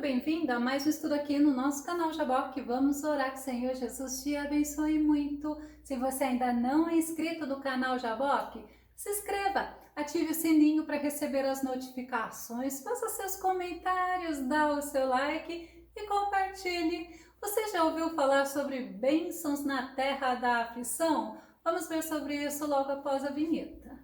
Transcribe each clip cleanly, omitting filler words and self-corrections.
bem-vindo a mais um estudo aqui no nosso canal Jaboque. Vamos orar que o Senhor Jesus te abençoe muito. Se você ainda não é inscrito no canal Jaboque, se inscreva, ative o sininho para receber as notificações, faça seus comentários, dá o seu like e compartilhe. Você já ouviu falar sobre bênçãos na terra da aflição? Vamos ver sobre isso logo após a vinheta.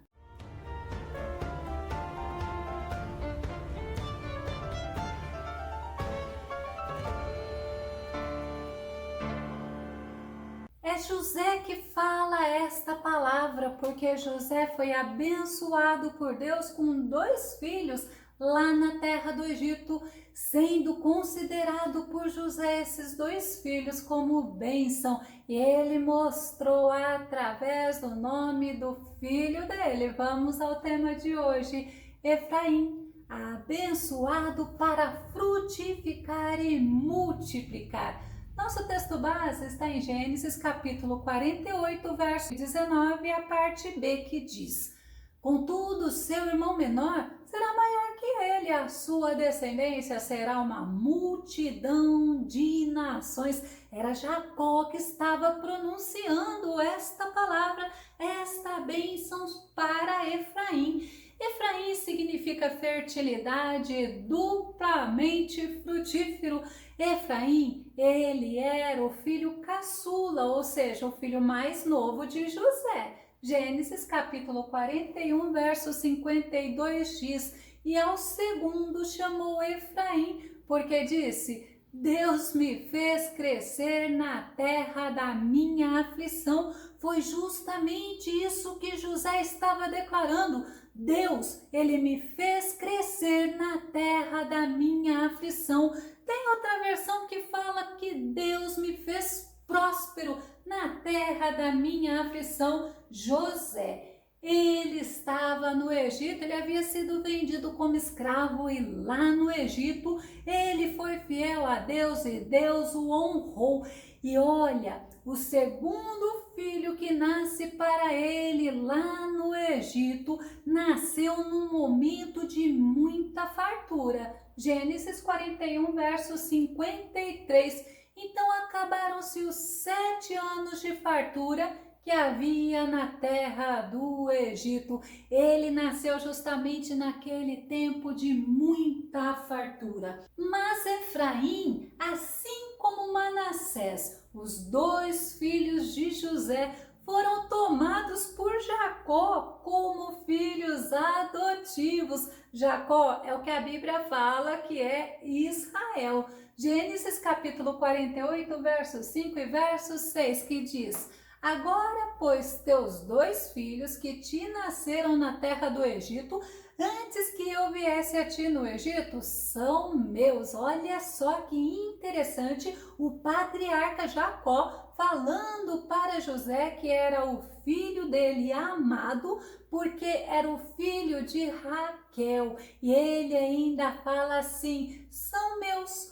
É José que fala esta palavra, porque José foi abençoado por Deus com 2 filhos lá na terra do Egito, sendo considerado por José esses 2 filhos como bênção. E ele mostrou através do nome do filho dele. Vamos ao tema de hoje, Efraim, abençoado para frutificar e multiplicar. Nosso texto base está em Gênesis capítulo 48, verso 19, a parte B, que diz: Contudo, seu irmão menor será maior que ele, a sua descendência será uma multidão de nações. Era Jacó que estava pronunciando esta palavra, esta bênção para Efraim. Efraim significa fertilidade, duplamente frutífero. Efraim, ele era o filho caçula, ou seja, o filho mais novo de José. Gênesis capítulo 41, verso 52 diz: E ao segundo chamou Efraim, porque disse: Deus me fez crescer na terra da minha aflição. Foi justamente isso que José estava declarando. Deus, ele me fez crescer na terra da minha aflição. Tem outra versão que fala que Deus me fez próspero na terra da minha aflição. José, ele estava no Egito, ele havia sido vendido como escravo e lá no Egito ele foi fiel a Deus e Deus o honrou. E olha, o segundo filho que nasce para ele lá no Egito nasceu num momento de muita fartura. Gênesis 41, verso 53. Então acabaram-se os 7 anos de fartura que havia na terra do Egito. Ele nasceu justamente naquele tempo de muita fartura. Mas Efraim, assim como Manassés, os 2 filhos de José, foram tomados por Jacó como filhos adotivos. Jacó é o que a Bíblia fala que é Israel. Gênesis capítulo 48, verso 5 e verso 6, que diz: Agora, pois, teus 2 filhos que te nasceram na terra do Egito, antes que eu viesse a ti no Egito, são meus. Olha só que interessante, o patriarca Jacó falando para José que era o filho dele amado, porque era o filho de Raquel. E ele ainda fala assim: são meus.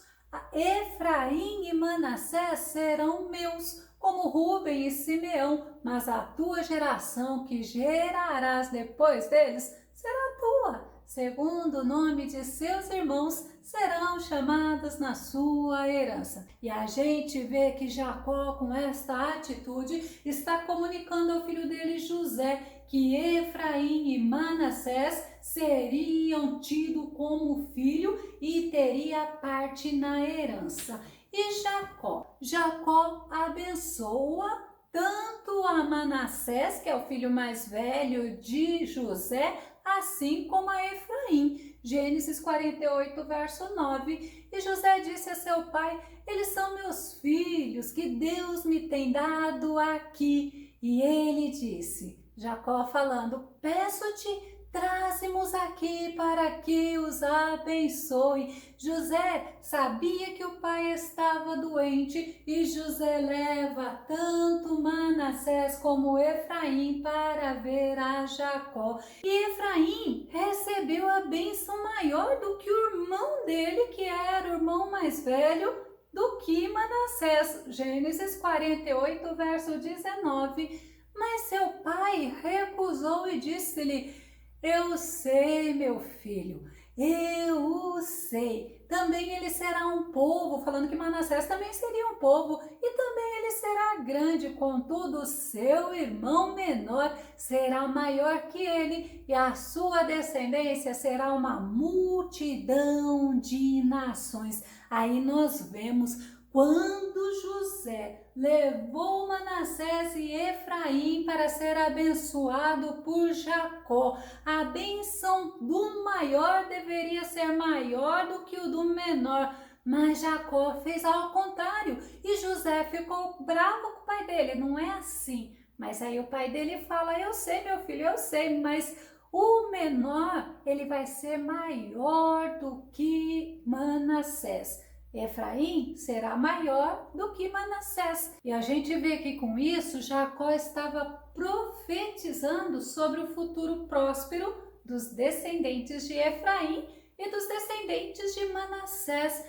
Efraim e Manassés serão meus, como Rúben e Simeão, mas a tua geração que gerarás depois deles será tua. Segundo o nome de seus irmãos, serão chamados na sua herança. E a gente vê que Jacó, com esta atitude, está comunicando ao filho dele José que Efraim e Manassés seriam tidos como filho e teria parte na herança. E Jacó abençoa tanto a Manassés, que é o filho mais velho de José, assim como a Efraim. Gênesis 48, verso 9. E José disse a seu pai: eles são meus filhos, que Deus me tem dado aqui. E ele disse, Jacó falando: peço-te, traze-mos aqui para que os abençoe. José sabia que o pai estava doente e José leva tanto Manassés como Efraim para ver a Jacó. E Efraim recebeu a bênção maior do que o irmão dele, que era o irmão mais velho do que Manassés. Gênesis 48, verso 19. Mas seu pai recusou e disse-lhe: eu sei, meu filho, eu o sei, também ele será um povo, falando que Manassés também seria um povo, e também ele será grande, contudo, seu irmão menor será maior que ele, e a sua descendência será uma multidão de nações. Aí nós vemos quando José levou Manassés e Efraim para ser abençoado por Jacó, a bênção do maior deveria ser maior do que o do menor, mas Jacó fez ao contrário e José ficou bravo com o pai dele. Não é assim, mas aí o pai dele fala: eu sei, meu filho, eu sei, mas o menor ele vai ser maior do que Manassés. Efraim será maior do que Manassés. E a gente vê que com isso Jacó estava profetizando sobre o futuro próspero dos descendentes de Efraim e dos descendentes de Manassés.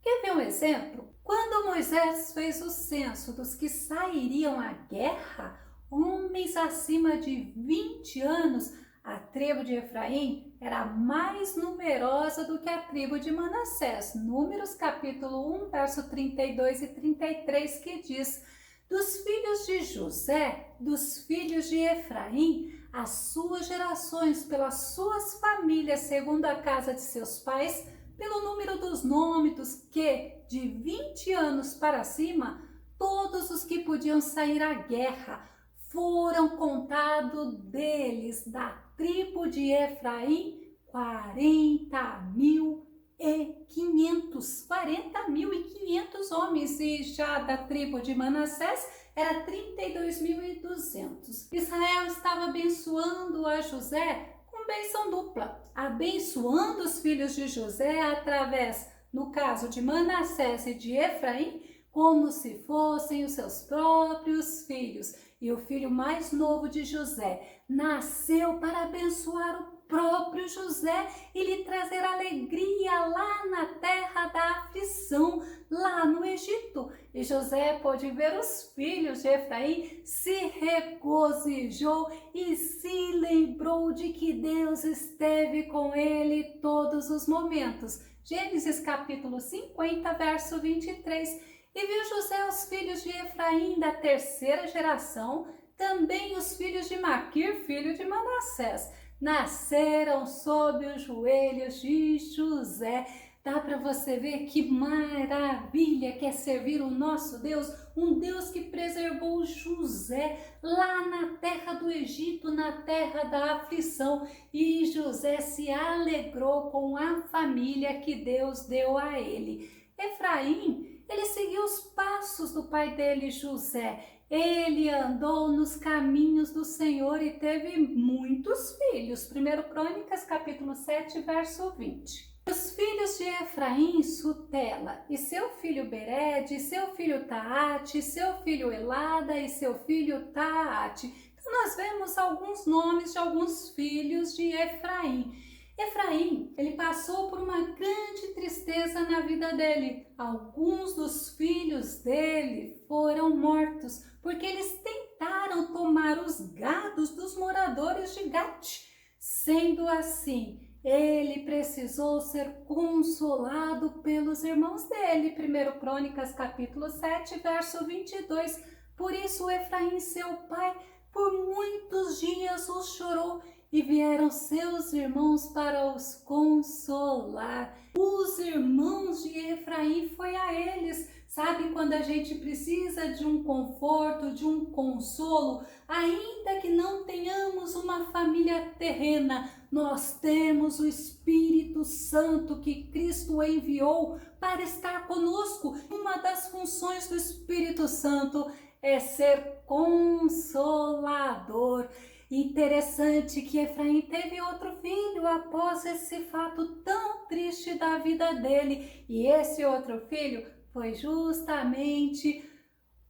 Quer ver um exemplo? Quando Moisés fez o censo dos que sairiam à guerra, homens acima de 20 anos, a tribo de Efraim era mais numerosa do que a tribo de Manassés. Números capítulo 1, verso 32 e 33, que diz: dos filhos de José, dos filhos de Efraim, as suas gerações, pelas suas famílias, segundo a casa de seus pais, pelo número dos nômidos, que de 20 anos para cima, todos os que podiam sair à guerra, foram contados deles, da tribo de Efraim, 40.500 homens, e já da tribo de Manassés era 32.200. Israel estava abençoando a José com bênção dupla, abençoando os filhos de José através, no caso de Manassés e de Efraim, como se fossem os seus próprios filhos. E o filho mais novo de José nasceu para abençoar o próprio José e lhe trazer alegria lá na terra da aflição, lá no Egito. E José pôde ver os filhos de Efraim, se regozijou e se lembrou de que Deus esteve com ele todos os momentos. Gênesis capítulo 50, verso 23. E viu José os filhos de Efraim da terceira geração, também os filhos de Maquir, filho de Manassés, nasceram sob os joelhos de José. Dá para você ver que maravilha que é servir o nosso Deus, um Deus que preservou José lá na terra do Egito, na terra da aflição. E José se alegrou com a família que Deus deu a ele. Efraim, ele seguiu os passos do pai dele, José. Ele andou nos caminhos do Senhor e teve muitos filhos. 1 Crônicas, capítulo 7, verso 20. Os filhos de Efraim, Sutela, e seu filho Bered, seu filho Taate, seu filho Elada e seu filho Taate. Então nós vemos alguns nomes de alguns filhos de Efraim. Efraim, ele passou por uma grande tristeza na vida dele. Alguns dos filhos dele foram mortos, porque eles tentaram tomar os gados dos moradores de Gate. Sendo assim, ele precisou ser consolado pelos irmãos dele. 1 Crônicas, capítulo 7, verso 22. Por isso Efraim, seu pai, por muitos dias os chorou, e vieram seus irmãos para os consolar. Os irmãos de Efraim foi a eles. Sabe quando a gente precisa de um conforto, de um consolo, ainda que não tenhamos uma família terrena, nós temos o Espírito Santo que Cristo enviou para estar conosco. Uma das funções do Espírito Santo é ser consolador. Interessante que Efraim teve outro filho após esse fato tão triste da vida dele. E esse outro filho foi justamente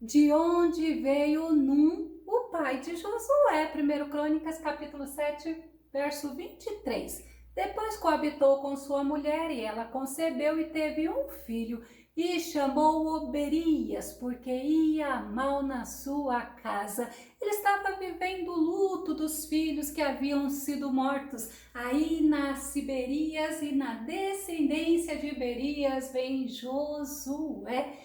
de onde veio Num, o pai de Josué. 1 Crônicas, capítulo 7, verso 23. Depois coabitou com sua mulher e ela concebeu e teve um filho e chamou-o Berias, porque ia mal na sua casa. Ele estava vivendo o luto dos filhos que haviam sido mortos. Aí nasce Berias e na descendência de Berias vem Josué.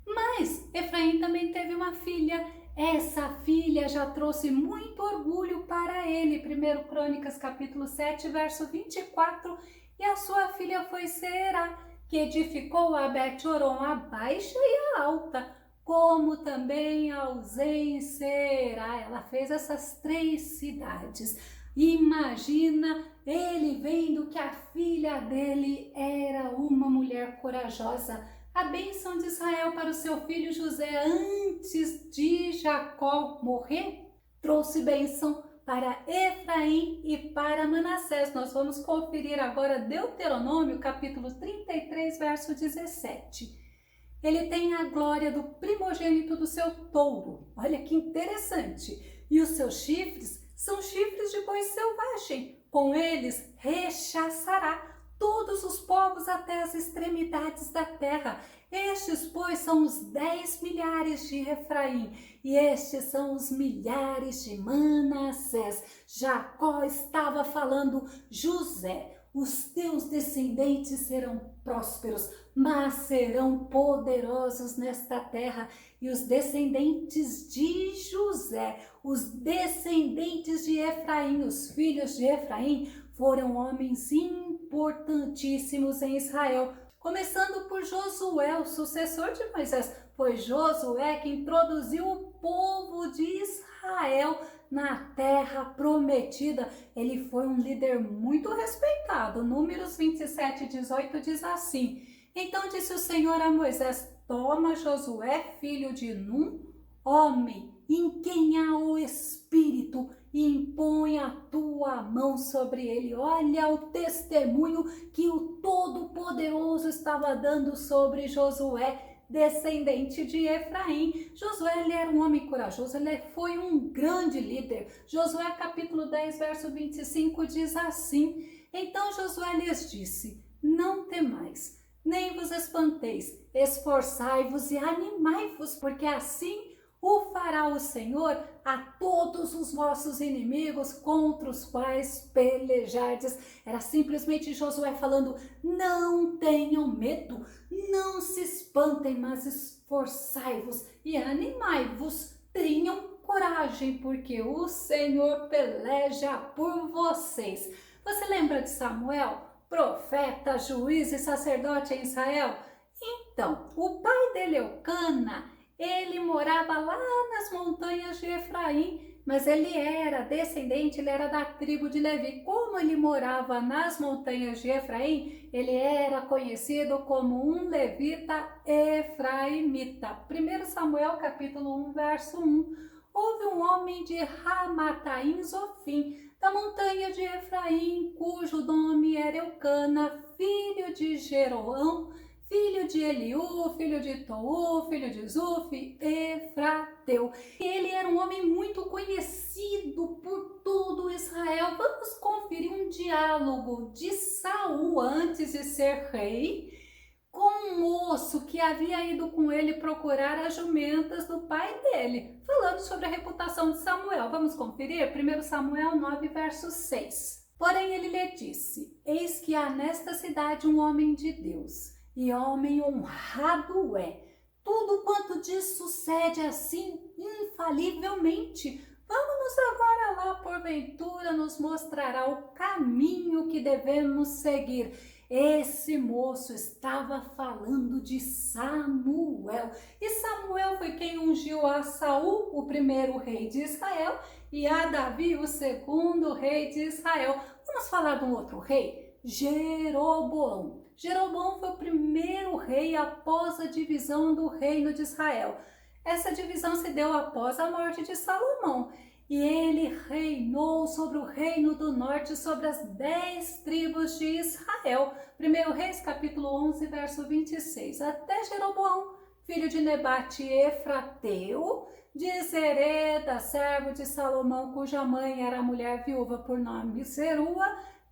Mas Efraim também teve uma filha. Essa filha já trouxe muito orgulho para ele. 1 Crônicas capítulo 7, verso 24. E a sua filha foi Será, que edificou a Bet-Horon, a baixa e a alta, como também a Uzem e Será. Ela fez essas 3 cidades. Imagina ele vendo que a filha dele era uma mulher corajosa. A bênção de Israel para o seu filho José antes de Jacó morrer trouxe bênção para Efraim e para Manassés. Nós vamos conferir agora Deuteronômio, capítulo 33, verso 17. Ele tem a glória do primogênito do seu touro. Olha que interessante. E os seus chifres são chifres de boi selvagem. Com eles rechaçará todos os povos até as extremidades da terra. Estes, pois, são os 10 milhares de Efraim, e estes são os milhares de Manassés. Jacó estava falando: José, os teus descendentes serão prósperos, mas serão poderosos nesta terra. E os descendentes de José, os descendentes de Efraim, os filhos de Efraim, foram homens importantíssimos em Israel, começando por Josué, o sucessor de Moisés. Foi Josué que introduziu o povo de Israel na terra prometida. Ele foi um líder muito respeitado. Números 27, 18 diz assim: Então disse o Senhor a Moisés: Toma Josué, filho de Num, homem em quem há o Espírito, e impõe a tua mão sobre ele. Olha o testemunho que o Todo-Poderoso estava dando sobre Josué, descendente de Efraim. Josué, ele era um homem corajoso, ele foi um grande líder. Josué capítulo 10, verso 25 diz assim: Então Josué lhes disse: Não temais, nem vos espanteis, esforçai-vos e animai-vos, porque assim o fará o Senhor a todos os vossos inimigos contra os quais pelejardes. Era simplesmente Josué falando: não tenham medo, não se espantem, mas esforçai-vos e animai-vos, tenham coragem, porque o Senhor peleja por vocês. Você lembra de Samuel, profeta, juiz e sacerdote em Israel? Então, o pai dele, Eucana, ele morava lá nas montanhas de Efraim, mas ele era descendente, ele era da tribo de Levi. Como ele morava nas montanhas de Efraim, ele era conhecido como um levita efraimita. 1 Samuel capítulo 1, verso 1. Houve um homem de Ramataim Zofim, da montanha de Efraim, cujo nome era Eucana, filho de Jeroão, filho de Eliú, filho de Tou, filho de Zuf, Efrateu. Ele era um homem muito conhecido por todo Israel. Vamos conferir um diálogo de Saul antes de ser rei, com um moço que havia ido com ele procurar as jumentas do pai dele, falando sobre a reputação de Samuel. Vamos conferir? 1 Samuel 9, verso 6. Porém ele lhe disse: Eis que há nesta cidade um homem de Deus, e homem honrado é. Tudo quanto diz sucede assim, infalivelmente. Vamos agora lá, porventura nos mostrará o caminho que devemos seguir. Esse moço estava falando de Samuel. E Samuel foi quem ungiu a Saul, o primeiro rei de Israel, e a Davi, o segundo rei de Israel. Vamos falar de um outro rei? Jeroboão. Jeroboão foi o primeiro rei após a divisão do reino de Israel. Essa divisão se deu após a morte de Salomão. E ele reinou sobre o reino do norte, sobre as 10 tribos de Israel. 1 Reis, capítulo 11, verso 26. Até Jeroboão, filho de Nebate Efrateu, de Zereda, servo de Salomão, cuja mãe era a mulher viúva por nome Zerua,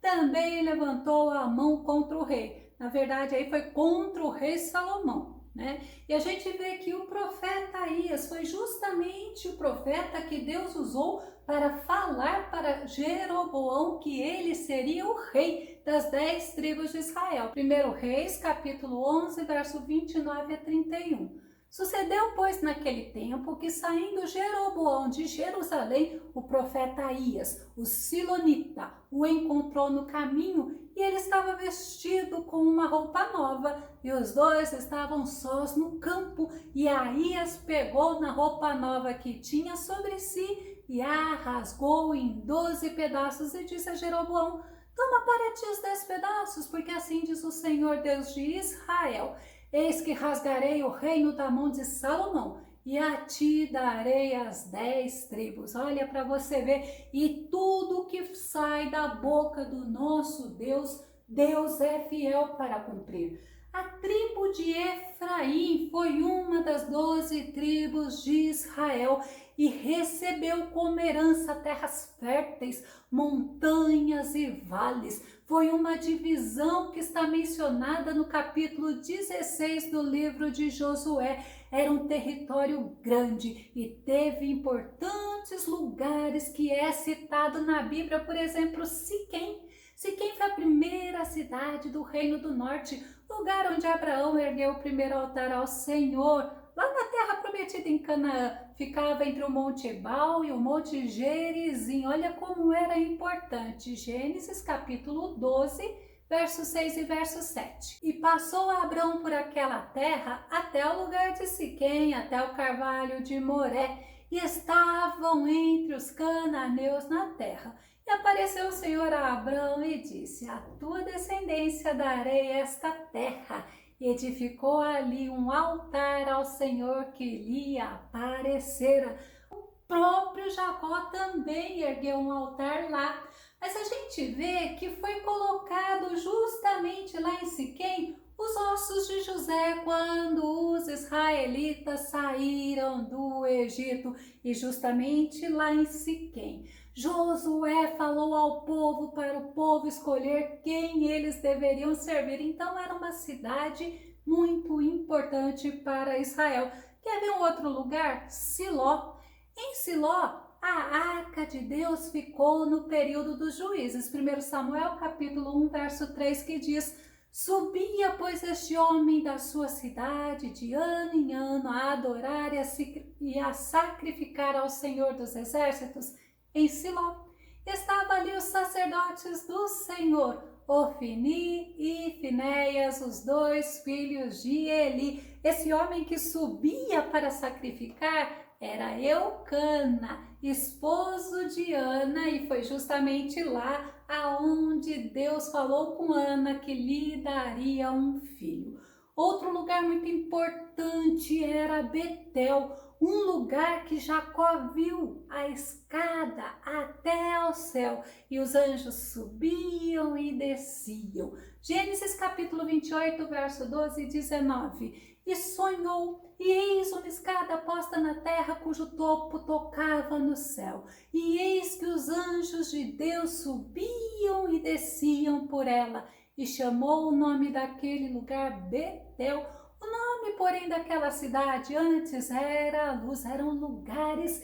também levantou a mão contra o rei. Na verdade, aí foi contra o rei Salomão, né? E a gente vê que o profeta Aías foi justamente o profeta que Deus usou para falar para Jeroboão que ele seria o rei das 10 tribos de Israel. 1 Reis, capítulo 11, verso 29 a 31. Sucedeu, pois, naquele tempo que, saindo Jeroboão de Jerusalém, o profeta Aías, o silonita, o encontrou no caminho, e ele estava vestido com uma roupa nova, e os dois estavam sós no campo, e Aías pegou na roupa nova que tinha sobre si, e a rasgou em 12 pedaços, e disse a Jeroboão: toma para ti os 10 pedaços, porque assim diz o Senhor Deus de Israel: eis que rasgarei o reino da mão de Salomão, e a ti darei as 10 tribos. Olha para você ver, e tudo que sai da boca do nosso Deus, Deus é fiel para cumprir. A tribo de Efraim foi uma das 12 tribos de Israel e recebeu como herança terras férteis, montanhas e vales. Foi uma divisão que está mencionada no capítulo 16 do livro de Josué. Era um território grande e teve importantes lugares que é citado na Bíblia, por exemplo, Siquém. Siquém foi a primeira cidade do Reino do Norte, lugar onde Abraão ergueu o primeiro altar ao Senhor, lá na terra prometida em Canaã. Ficava entre o Monte Ebal e o Monte Gerizim. Olha como era importante. Gênesis capítulo 12, verso 6 e verso 7. E passou Abrão por aquela terra até o lugar de Siquém, até o carvalho de Moré, e estavam entre os cananeus na terra. E apareceu o Senhor a Abrão e disse: a tua descendência darei esta terra. E edificou ali um altar ao Senhor que lhe aparecera. O próprio Jacó também ergueu um altar lá. Mas a gente vê que foi colocado justamente lá em Siquém os ossos de José quando os israelitas saíram do Egito, e justamente lá em Siquém Josué falou ao povo para o povo escolher quem eles deveriam servir. Então era uma cidade muito importante para Israel. Quer ver um outro lugar? Siló. Em Siló, a arca de Deus ficou no período dos juízes. 1 Samuel capítulo 1, verso 3, que diz: subia, pois, este homem da sua cidade de ano em ano a adorar e a sacrificar ao Senhor dos Exércitos em Siló. Estava ali os sacerdotes do Senhor, Ofni e Finéias, os 2 filhos de Eli. Esse homem que subia para sacrificar era Eucana, esposo de Ana, e foi justamente lá aonde Deus falou com Ana que lhe daria um filho. Outro lugar muito importante era Betel, um lugar que Jacó viu a escada até ao céu, e os anjos subiam e desciam. Gênesis capítulo 28, verso 12 e 19. E sonhou, e eis uma escada posta na terra, cujo topo tocava no céu. E eis que os anjos de Deus subiam e desciam por ela, e chamou o nome daquele lugar Betel. O nome, porém, daquela cidade antes era Luz. Eram lugares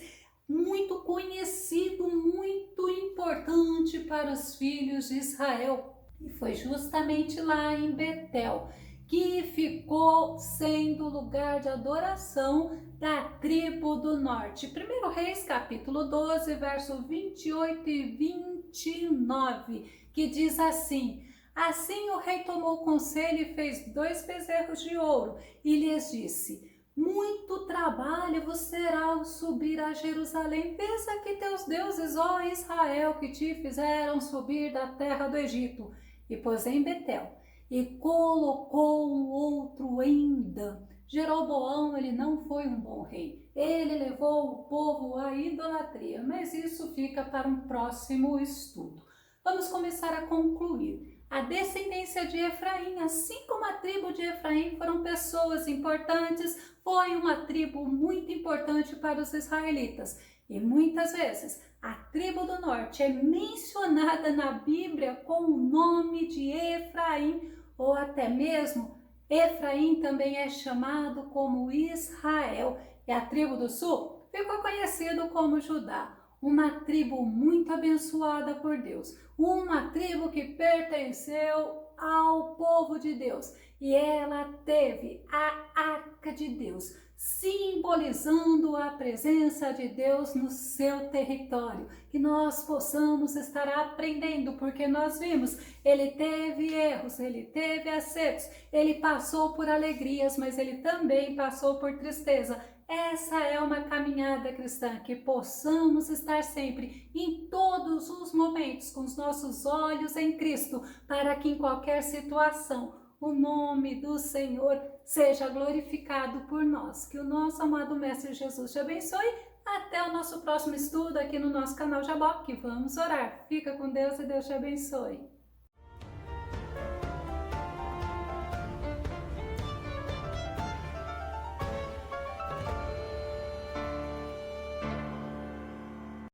muito conhecidos, muito importante para os filhos de Israel. E foi justamente lá em Betel que ficou sendo lugar de adoração da tribo do norte. 1 Reis capítulo 12, verso 28 e 29, que diz assim: assim o rei tomou conselho e fez 2 bezerros de ouro, e lhes disse: muito trabalho vos será ao subir a Jerusalém. Pensa que teus deuses, ó Israel, que te fizeram subir da terra do Egito. E pôs em Betel, e colocou um outro em Dan. Jeroboão, ele não foi um bom rei. Ele levou o povo à idolatria, mas isso fica para um próximo estudo. Vamos começar a concluir. a descendência de Efraim, assim como a tribo de Efraim foram pessoas importantes, foi uma tribo muito importante para os israelitas. E muitas vezes a tribo do norte é mencionada na Bíblia com o nome de Efraim, ou até mesmo Efraim também é chamado como Israel. E a tribo do sul ficou conhecido como Judá. Uma tribo muito abençoada por Deus, uma tribo que pertenceu ao povo de Deus, e ela teve a Arca de Deus, simbolizando a presença de Deus no seu território. Que nós possamos estar aprendendo, porque nós vimos, ele teve erros, ele teve acertos, ele passou por alegrias, mas ele também passou por tristeza. Essa é uma caminhada cristã, que possamos estar sempre, em todos os momentos, com os nossos olhos em Cristo, para que em qualquer situação o nome do Senhor seja glorificado por nós. Que o nosso amado Mestre Jesus te abençoe. Até o nosso próximo estudo aqui no nosso canal Jaboque. Vamos orar. Fica com Deus e Deus te abençoe.